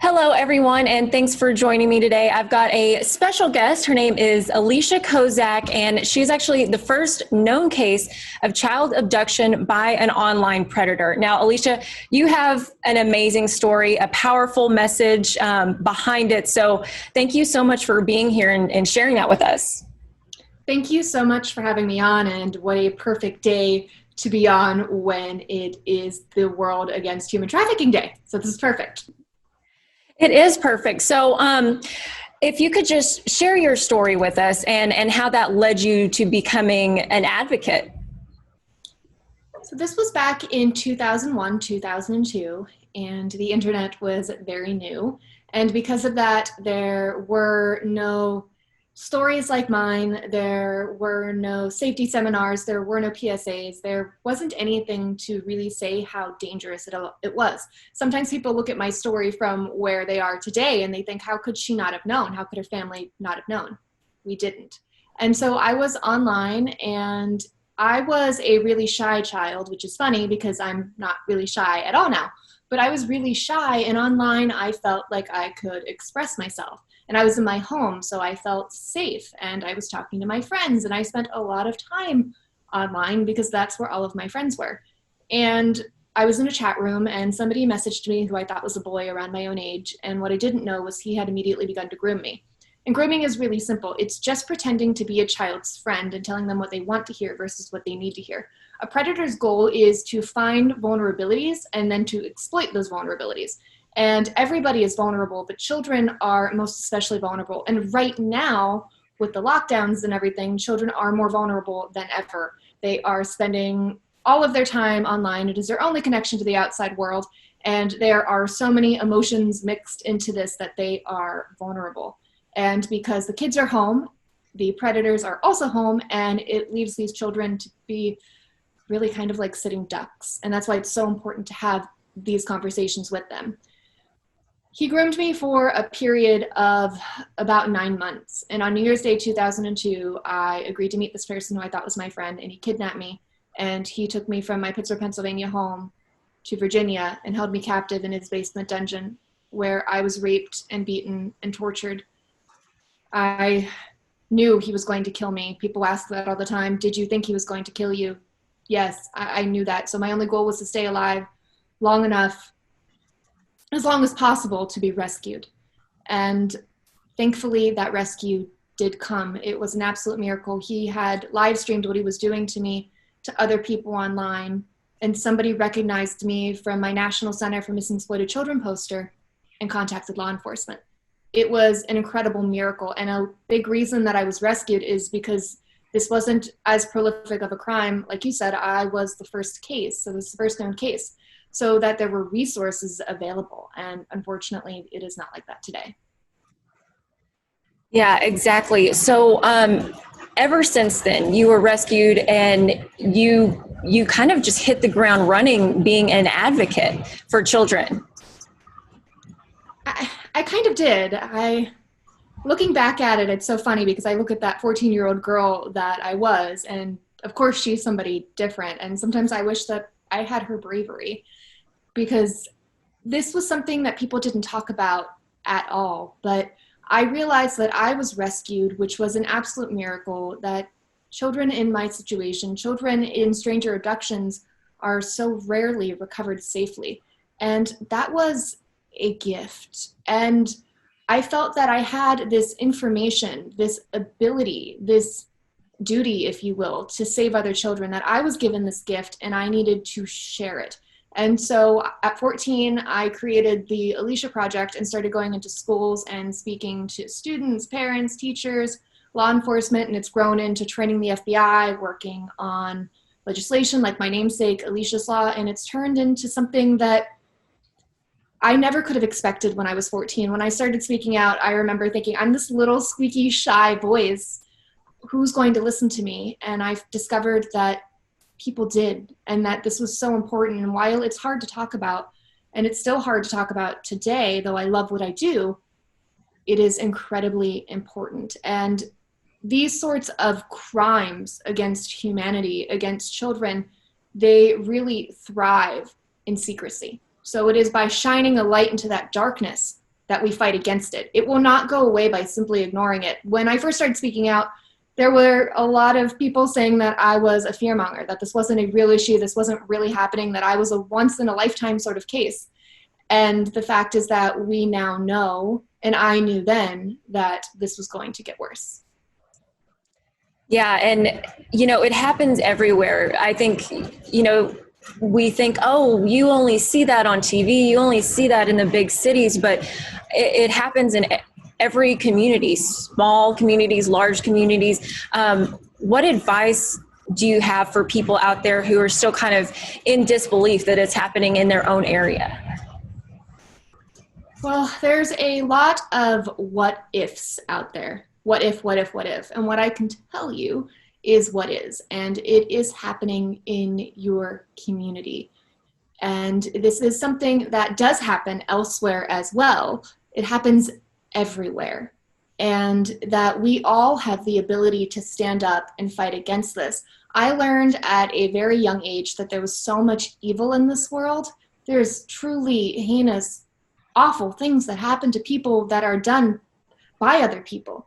Hello, everyone, and thanks for joining me today. I've got a special guest. Her name is Alicia Kozak, and she's actually the first known case of child abduction by an online predator. Now, Alicia, you have an amazing story, a powerful message behind it. So thank you so much for being here and sharing that with us. Thank you so much for having me on, and what a perfect day to be on when it is the World Against Human Trafficking Day. So this is perfect. It is perfect. So if you could just share your story with us and how that led you to becoming an advocate. So this was back in 2001, 2002, and the internet was very new. And because of that, there were no stories like mine, there were no safety seminars, there were no PSAs, there wasn't anything to really say how dangerous it was. Sometimes people look at my story from where they are today and they think, how could she not have known? How could her family not have known? We didn't. And so I was online, and I was a really shy child, which is funny because I'm not really shy at all now. But I was really shy, and online I felt like I could express myself. And I was in my home, so I felt safe, and I was talking to my friends, and I spent a lot of time online because that's where all of my friends were. And I was in a chat room, and somebody messaged me who I thought was a boy around my own age, and what I didn't know was he had immediately begun to groom me. And grooming is really simple. It's just pretending to be a child's friend and telling them what they want to hear versus what they need to hear. A predator's goal is to find vulnerabilities and then to exploit those vulnerabilities. And everybody is vulnerable, but children are most especially vulnerable. And right now, with the lockdowns and everything, children are more vulnerable than ever. They are spending all of their time online. It is their only connection to the outside world. And there are so many emotions mixed into this that they are vulnerable. And because the kids are home, the predators are also home, and it leaves these children to be really kind of like sitting ducks. And that's why it's so important to have these conversations with them. He groomed me for a period of about 9 months. And on New Year's Day 2002, I agreed to meet this person who I thought was my friend, and he kidnapped me. And he took me from my Pittsburgh, Pennsylvania home to Virginia and held me captive in his basement dungeon, where I was raped and beaten and tortured. I knew he was going to kill me. People ask that all the time. Did you think he was going to kill you? Yes, I knew that. So my only goal was to stay alive long enough, as long as possible, to be rescued. And thankfully that rescue did come. It was an absolute miracle. He had live streamed what he was doing to me to other people online, and somebody recognized me from my National Center for Missing Exploited Children poster and contacted law enforcement. It was an incredible miracle, and a big reason that I was rescued is because this wasn't as prolific of a crime. Like you said, I was the first case, so this is the first known case, so that there were resources available. And unfortunately, it is not like that today. Yeah, exactly. So ever since then, you were rescued, and you kind of just hit the ground running being an advocate for children. I kind of did. Looking back at it, it's so funny because I look at that 14-year-old girl that I was, and of course she's somebody different. And sometimes I wish that I had her bravery, because this was something that people didn't talk about at all. But I realized that I was rescued, which was an absolute miracle, that children in my situation, children in stranger abductions, are so rarely recovered safely. And that was a gift. And I felt that I had this information, this ability, this duty, if you will, to save other children, that I was given this gift and I needed to share it. And so at 14, I created the Alicia Project and started going into schools and speaking to students, parents, teachers, law enforcement, and it's grown into training the FBI, working on legislation like my namesake, Alicia's Law, and it's turned into something that I never could have expected when I was 14. When I started speaking out, I remember thinking, I'm this little squeaky, shy voice. Who's going to listen to me? And I've discovered that people did, and that this was so important. And while it's hard to talk about, and it's still hard to talk about today, though I love what I do, it is incredibly important. And these sorts of crimes against humanity, against children, they really thrive in secrecy. So it is by shining a light into that darkness that we fight against it. It will not go away by simply ignoring it. When I first started speaking out, there were a lot of people saying that I was a fearmonger, that this wasn't a real issue, this wasn't really happening, that I was a once-in-a-lifetime sort of case. And the fact is that we now know, and I knew then, that this was going to get worse. Yeah, and it happens everywhere. I think, we think, oh, you only see that on TV, you only see that in the big cities, but it happens in every community, small communities, large communities. What advice do you have for people out there who are still kind of in disbelief that it's happening in their own area? Well, there's a lot of what ifs out there. What if, what if, what if? And what I can tell you is what is, and it is happening in your community. And this is something that does happen elsewhere as well. It happens everywhere. And that we all have the ability to stand up and fight against this. I learned at a very young age that there was so much evil in this world. There's truly heinous, awful things that happen to people that are done by other people.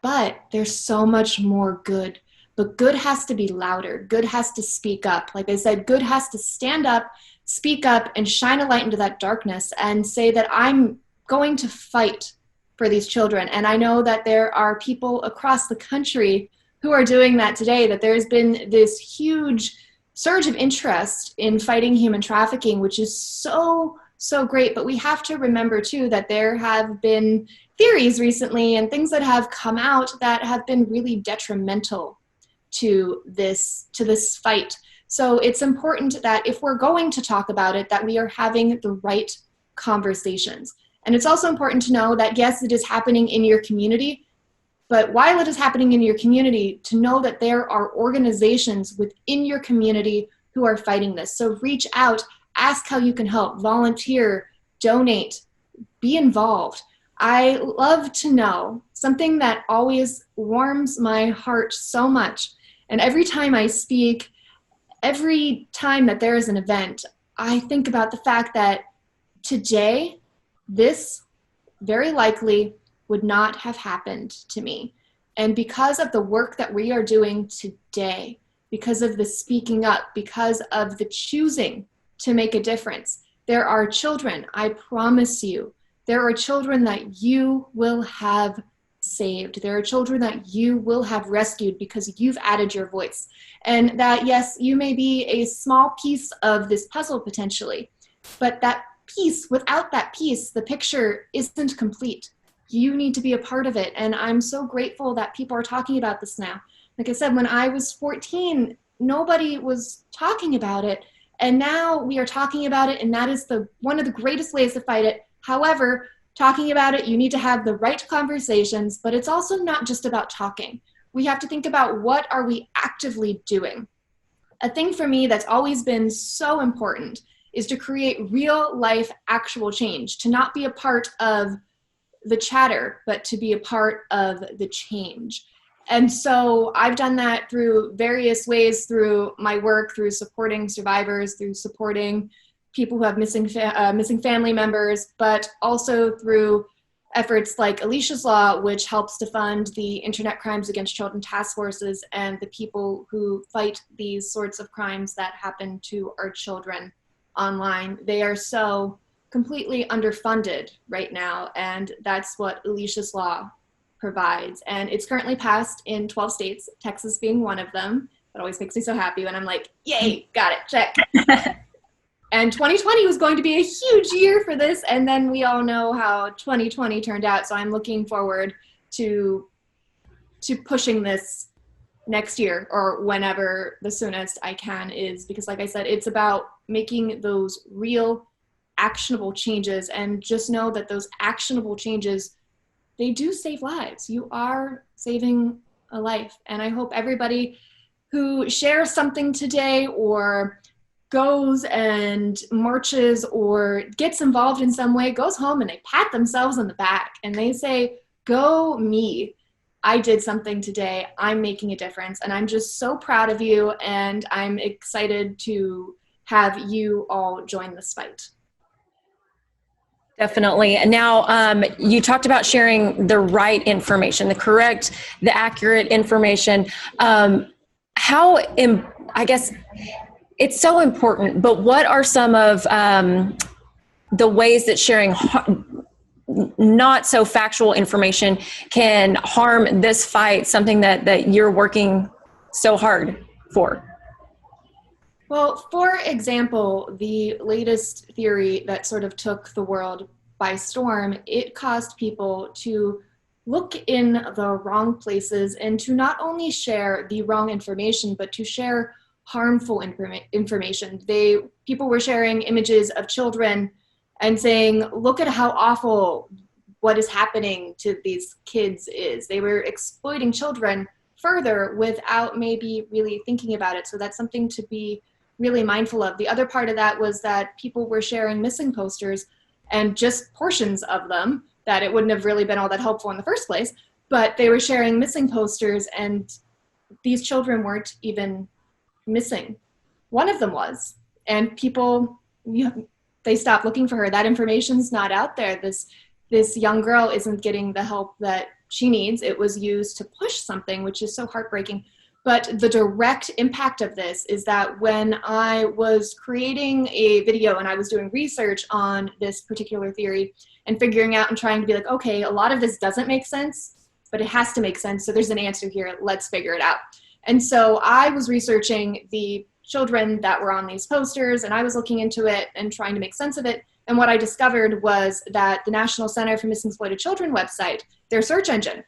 But there's so much more good. But good has to be louder. Good has to speak up. Like I said, good has to stand up, speak up, and shine a light into that darkness and say that I'm going to fight for these children. And I know that there are people across the country who are doing that today, that there's been this huge surge of interest in fighting human trafficking, which is so great. But we have to remember too that there have been theories recently and things that have come out that have been really detrimental to this fight. So it's important that if we're going to talk about it, that we are having the right conversations. And it's also important to know that, yes, it is happening in your community, but while it is happening in your community, to know that there are organizations within your community who are fighting this. So reach out, ask how you can help, volunteer, donate, be involved. I love to know something that always warms my heart so much. And every time I speak, every time that there is an event, I think about the fact that today, this very likely would not have happened to me. And because of the work that we are doing today, because of the speaking up, because of the choosing to make a difference, there are children, I promise you, there are children that you will have saved. There are children that you will have rescued because you've added your voice. And that, yes, you may be a small piece of this puzzle potentially, but that piece, without that piece, the picture isn't complete. You need to be a part of it. And I'm so grateful that people are talking about this now. Like I said, when I was 14, nobody was talking about it. And now we are talking about it, and that is one of the greatest ways to fight it. However, talking about it, you need to have the right conversations, but it's also not just about talking. We have to think about what are we actively doing. A thing for me that's always been so important is to create real life actual change, to not be a part of the chatter, but to be a part of the change. And so I've done that through various ways, through my work, through supporting survivors, through supporting people who have missing family members, but also through efforts like Alicia's Law, which helps to fund the Internet Crimes Against Children task forces and the people who fight these sorts of crimes that happen to our children online. They are so completely underfunded right now, and that's what Alicia's Law provides. And it's currently passed in 12 states, Texas being one of them. That always makes me so happy when I'm like, yay, got it, check. And 2020 was going to be a huge year for this, and then we all know how 2020 turned out, so I'm looking forward to pushing this next year or whenever the soonest I can is, because like I said, it's about making those real actionable changes, and just know that those actionable changes, they do save lives. You are saving a life. And I hope everybody who shares something today or goes and marches or gets involved in some way goes home and they pat themselves on the back and they say, go me. I did something today. I'm making a difference. And I'm just so proud of you. And I'm excited to have you all join this fight. Definitely. And now, you talked about sharing the right information, the accurate information. I guess it's so important, but what are some of the ways that sharing not so factual information can harm this fight, something that you're working so hard for? Well, for example, the latest theory that sort of took the world by storm, it caused people to look in the wrong places and to not only share the wrong information, but to share harmful information. People were sharing images of children and saying, look at how awful what is happening to these kids is. They were exploiting children further without maybe really thinking about it. So that's something to be really mindful of. The other part of that was that people were sharing missing posters and just portions of them, that it wouldn't have really been all that helpful in the first place, but they were sharing missing posters and these children weren't even missing. One of them was, and people, they stopped looking for her. That information's not out there. This young girl isn't getting the help that she needs. It was used to push something, which is so heartbreaking. But the direct impact of this is that when I was creating a video and I was doing research on this particular theory and figuring out and trying to be like, okay, a lot of this doesn't make sense, but it has to make sense. So there's an answer here. Let's figure it out. And so I was researching the children that were on these posters, and I was looking into it and trying to make sense of it. And what I discovered was that the National Center for Missing Exploited Children website, their search engine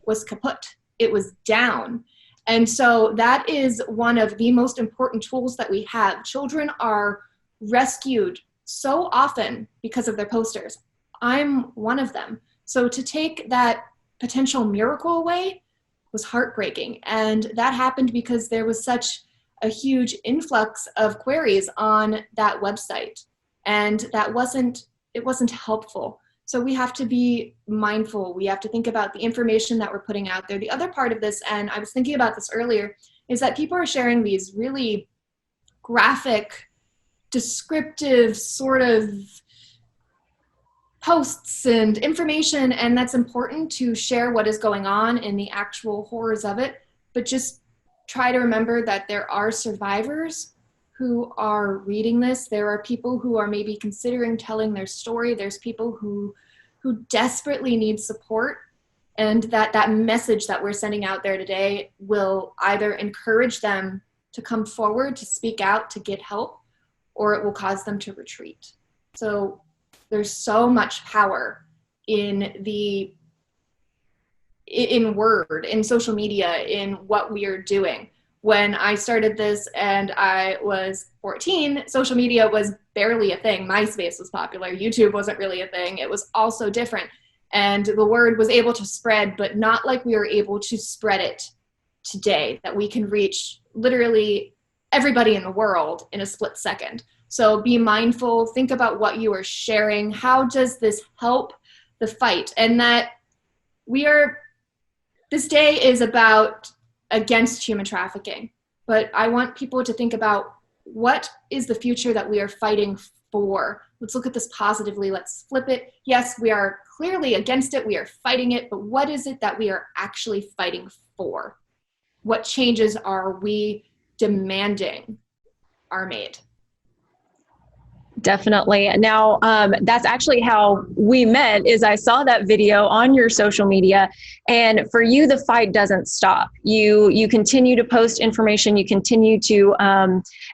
was kaput. It was down. And so that is one of the most important tools that we have. Children are rescued so often because of their posters. I'm one of them. So to take that potential miracle away was heartbreaking. And that happened because there was such a huge influx of queries on that website. And it wasn't helpful. So we have to be mindful. We have to think about the information that we're putting out there. The other part of this, and I was thinking about this earlier, is that people are sharing these really graphic, descriptive sort of posts and information, and that's important to share what is going on and the actual horrors of it, but just try to remember that there are survivors who are reading this. There are people who are maybe considering telling their story. There's people who desperately need support, and that message that we're sending out there today will either encourage them to come forward, to speak out, to get help, or it will cause them to retreat. So there's so much power in word, in social media, in what we are doing. When I started this and I was 14, social media was barely a thing. MySpace was popular. YouTube wasn't really a thing. It was also different. And the word was able to spread, but not like we are able to spread it today, that we can reach literally everybody in the world in a split second. So be mindful, think about what you are sharing. How does this help the fight? And that this day is about against human trafficking, but I want people to think about what is the future that we are fighting for. Let's look at this positively. Let's flip it. Yes, we are clearly against it. We are fighting it, but what is it that we are actually fighting for? What changes are we demanding are made? Definitely. Now, that's actually how we met, is I saw that video on your social media, and for you, the fight doesn't stop. You continue to post information, you continue to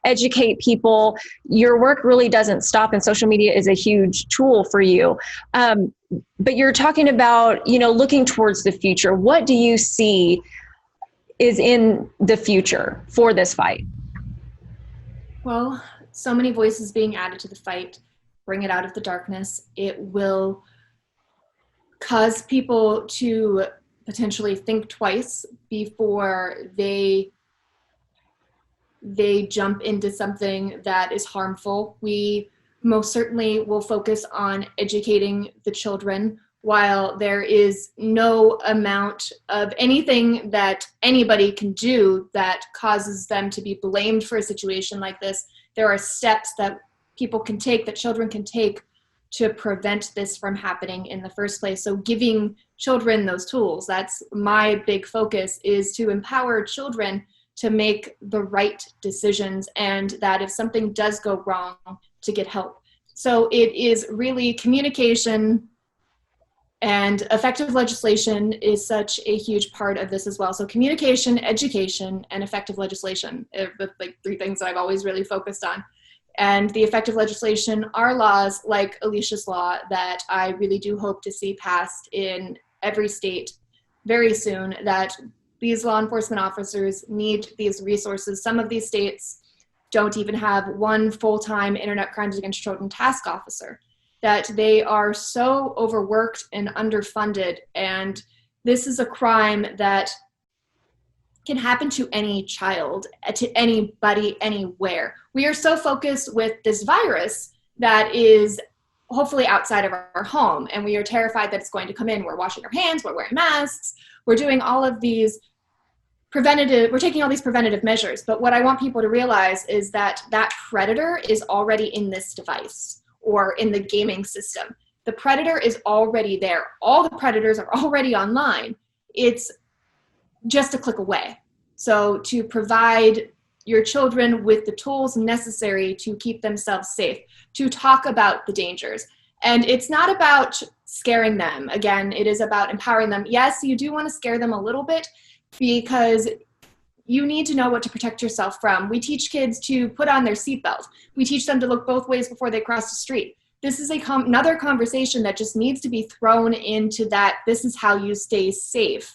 educate people. Your work really doesn't stop, and social media is a huge tool for you. But you're talking about, looking towards the future. What do you see is in the future for this fight? Well, so many voices being added to the fight, bring it out of the darkness. It will cause people to potentially think twice before they jump into something that is harmful. We most certainly will focus on educating the children. While there is no amount of anything that anybody can do that causes them to be blamed for a situation like this, there are steps that people can take, that children can take, to prevent this from happening in the first place. So giving children those tools, that's my big focus, is to empower children to make the right decisions, and that if something does go wrong, to get help. So it is really communication, and effective legislation is such a huge part of this as well. So communication, education, and effective legislation are the like 3 things that I've always really focused on. And the effective legislation are laws like Alicia's law that I really do hope to see passed in every state very soon, that these law enforcement officers need these resources. Some of these states don't even have one full-time Internet Crimes Against Children task officer, that they are so overworked and underfunded. And this is a crime that can happen to any child, to anybody, anywhere. We are so focused with this virus that is hopefully outside of our home, and we are terrified that it's going to come in. We're washing our hands, we're wearing masks, we're doing all of these we're taking all these preventative measures. But what I want people to realize is that that predator is already in this device or in the gaming system. The predator is already there. All the predators are already online. It's just a click away. So to provide your children with the tools necessary to keep themselves safe, to talk about the dangers. And it's not about scaring them. Again, it is about empowering them. Yes, you do want to scare them a little bit because you need to know what to protect yourself from. We teach kids to put on their seatbelt. We teach them to look both ways before they cross the street. This is another conversation that just needs to be thrown into that this is how you stay safe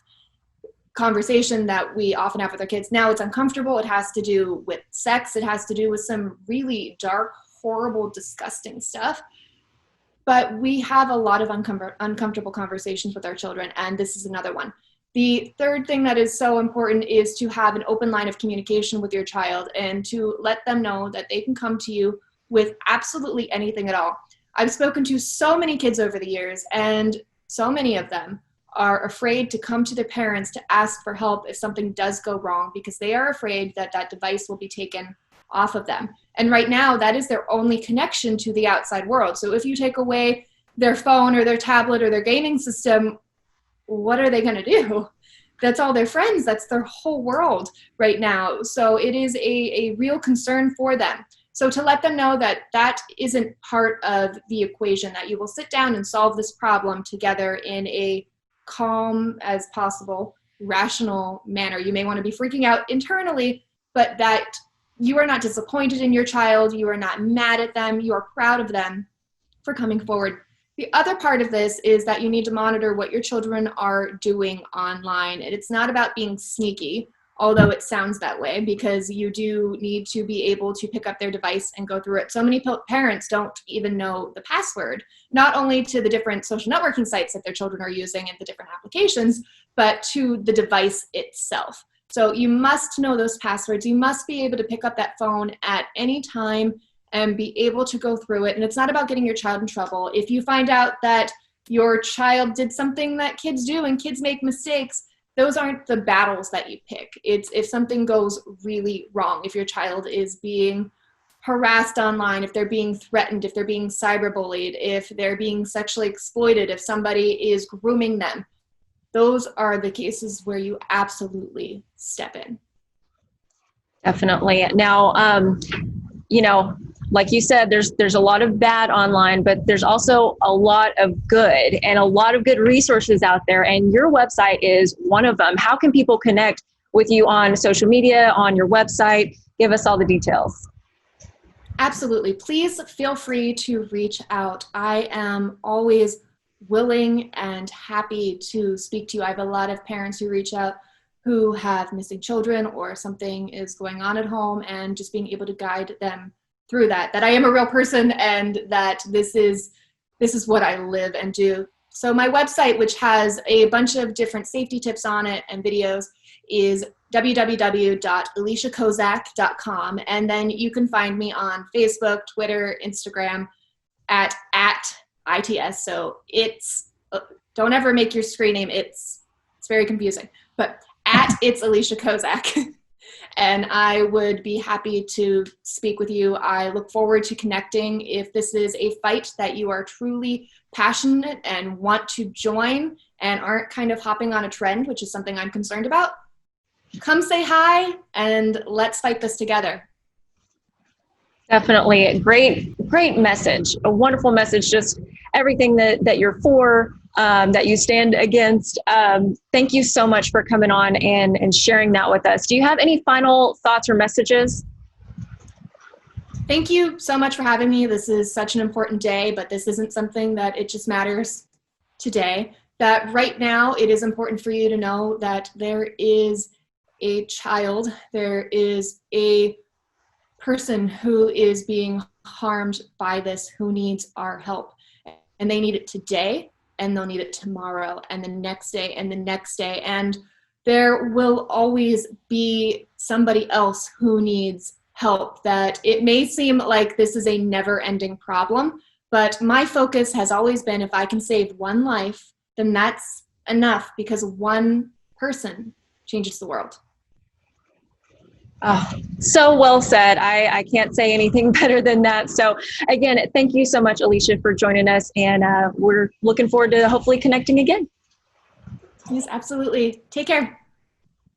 conversation that we often have with our kids. Now it's uncomfortable. It has to do with sex. It has to do with some really dark, horrible, disgusting stuff. But we have a lot of uncomfortable conversations with our children, and this is another one. The third thing that is so important is to have an open line of communication with your child and to let them know that they can come to you with absolutely anything at all. I've spoken to so many kids over the years, and so many of them are afraid to come to their parents to ask for help if something does go wrong, because they are afraid that that device will be taken off of them. And right now, that is their only connection to the outside world. So if you take away their phone or their tablet or their gaming system, what are they going to do? That's all their friends. That's their whole world right now. So it is a real concern for them. So to let them know that that isn't part of the equation, that you will sit down and solve this problem together in a calm as possible, rational manner. You may want to be freaking out internally, but that you are not disappointed in your child, you are not mad at them, you are proud of them for coming forward. The other part of this is that you need to monitor what your children are doing online. And it's not about being sneaky, although it sounds that way, because you do need to be able to pick up their device and go through it. So many parents don't even know the password, not only to the different social networking sites that their children are using and the different applications, but to the device itself. So you must know those passwords. You must be able to pick up that phone at any time and be able to go through it. And it's not about getting your child in trouble. If you find out that your child did something that kids do and kids make mistakes, those aren't the battles that you pick. It's if something goes really wrong, if your child is being harassed online, if they're being threatened, if they're being cyberbullied, if they're being sexually exploited, if somebody is grooming them, those are the cases where you absolutely step in. Definitely. Now, like you said, there's a lot of bad online, but there's also a lot of good and a lot of good resources out there. And your website is one of them. How can people connect with you on social media, on your website? Give us all the details. Absolutely. Please feel free to reach out. I am always willing and happy to speak to you. I have a lot of parents who reach out who have missing children or something is going on at home, and just being able to guide them through that I am a real person and that this is what I live and do. So my website, which has a bunch of different safety tips on it and videos, is www.aliciakozak.com. And then you can find me on Facebook, Twitter, Instagram at ITS. So it's, don't ever make your screen name, it's very confusing, but at it's Alicia Kozak. And I would be happy to speak with you. I look forward to connecting. If this is a fight that you are truly passionate and want to join and aren't kind of hopping on a trend, which is something I'm concerned about, come say hi and let's fight this together. Definitely. Great message. A wonderful message. Just everything that you're for, that you stand against. Thank you so much for coming on and sharing that with us. Do you have any final thoughts or messages? Thank you so much for having me. This is such an important day, but this isn't something that it just matters today. That right now it is important for you to know that there is a child, there is a person who is being harmed by this, who needs our help. And they need it today, and they'll need it tomorrow, and the next day, and the next day. And there will always be somebody else who needs help. That it may seem like this is a never-ending problem, but my focus has always been, if I can save one life, then that's enough, because one person changes the world. Oh, so well said. I can't say anything better than that. So again, thank you so much, Alicia, for joining us. And we're looking forward to hopefully connecting again. Yes, absolutely. Take care.